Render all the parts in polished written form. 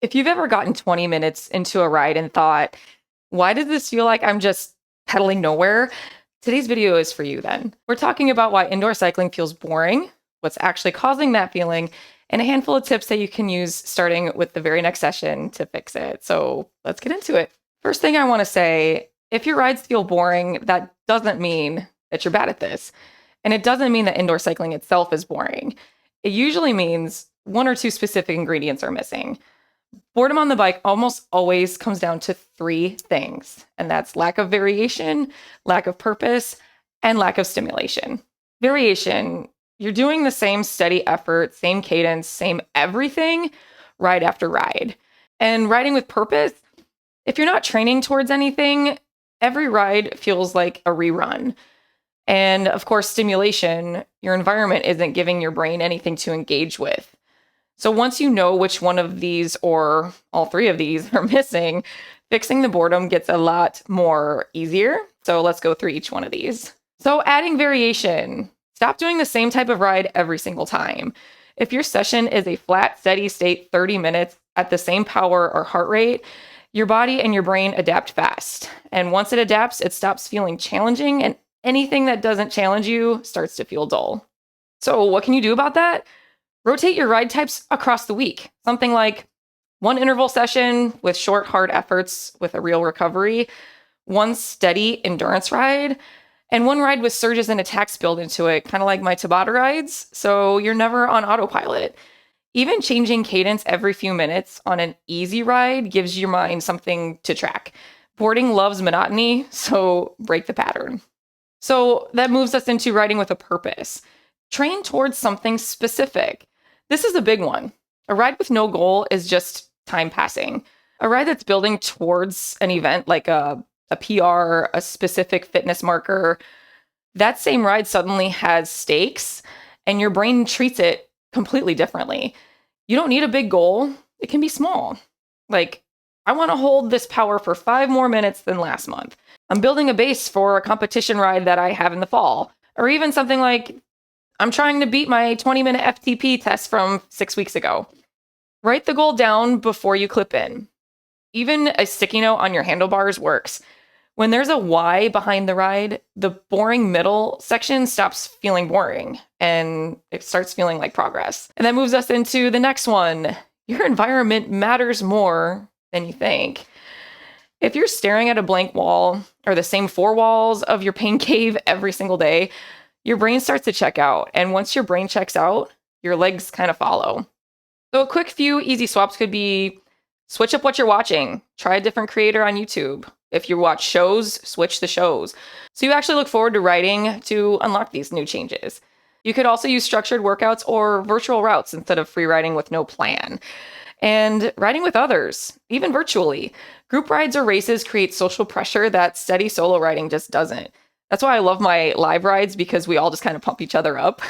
If you've ever gotten 20 minutes into a ride and thought, why does this feel like I'm just pedaling nowhere? Today's video is for you then. We're talking about why indoor cycling feels boring, what's actually causing that feeling, and a handful of tips that you can use starting with the very next session to fix it. So let's get into it. First thing I want to say, if your rides feel boring, that doesn't mean that you're bad at this. And it doesn't mean that indoor cycling itself is boring. It usually means one or two specific ingredients are missing. Boredom on the bike almost always comes down to three things, and that's lack of variation, lack of purpose, and lack of stimulation. Variation, you're doing the same steady effort, same cadence, same everything, ride after ride. And riding with purpose, if you're not training towards anything, every ride feels like a rerun. And of course, stimulation, your environment isn't giving your brain anything to engage with. So once you know which one of these or all three of these are missing, fixing the boredom gets a lot more easier. So let's go through each one of these. So adding variation. Stop doing the same type of ride every single time. If your session is a flat, steady state 30 minutes at the same power or heart rate, your body and your brain adapt fast. And once it adapts, it stops feeling challenging, and anything that doesn't challenge you starts to feel dull. So what can you do about that? Rotate your ride types across the week. Something like one interval session with short, hard efforts with a real recovery, one steady endurance ride, and one ride with surges and attacks built into it, kind of like my Tabata rides, so you're never on autopilot. Even changing cadence every few minutes on an easy ride gives your mind something to track. Boarding loves monotony, so break the pattern. So that moves us into riding with a purpose. Train towards something specific. This is a big one. A ride with no goal is just time passing. A ride that's building towards an event like a PR, a specific fitness marker, that same ride suddenly has stakes and your brain treats it completely differently. You don't need a big goal. It can be small. Like, I want to hold this power for 5 more minutes than last month. I'm building a base for a competition ride that I have in the fall. Or even something like, I'm trying to beat my 20-minute FTP test from 6 weeks ago. Write the goal down before you clip in. Even a sticky note on your handlebars works. When there's a why behind the ride, the boring middle section stops feeling boring and it starts feeling like progress. And that moves us into the next one. Your environment matters more than you think. If you're staring at a blank wall or the same 4 walls of your pain cave every single day, your brain starts to check out. And once your brain checks out, your legs kind of follow. So a quick few easy swaps could be switch up what you're watching. Try a different creator on YouTube. If you watch shows, switch the shows. So you actually look forward to riding to unlock these new changes. You could also use structured workouts or virtual routes instead of free riding with no plan. And riding with others, even virtually. Group rides or races create social pressure that steady solo riding just doesn't. That's why I love my live rides, because we all just kind of pump each other up.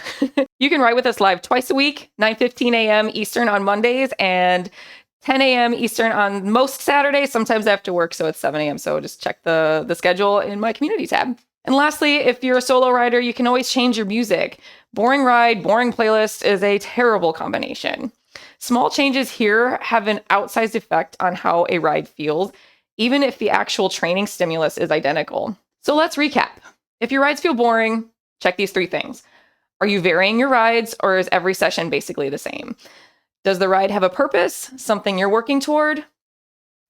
You can ride with us live twice a week, 9:15 a.m. Eastern on Mondays and 10 a.m. Eastern on most Saturdays. Sometimes I have to work, so it's 7 a.m. So just check the schedule in my community tab. And lastly, if you're a solo rider, you can always change your music. Boring ride, boring playlist is a terrible combination. Small changes here have an outsized effect on how a ride feels, even if the actual training stimulus is identical. So let's recap. If your rides feel boring, check these 3 things. Are you varying your rides, or is every session basically the same? Does the ride have a purpose, something you're working toward?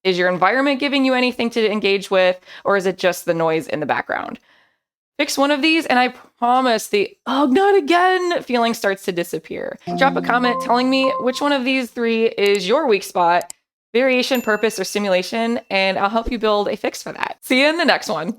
Is your environment giving you anything to engage with, or is it just the noise in the background? Fix one of these, and I promise the "oh, not again" feeling starts to disappear. Drop a comment telling me which one of these 3 is your weak spot, variation, purpose, or stimulation, and I'll help you build a fix for that. See you in the next one.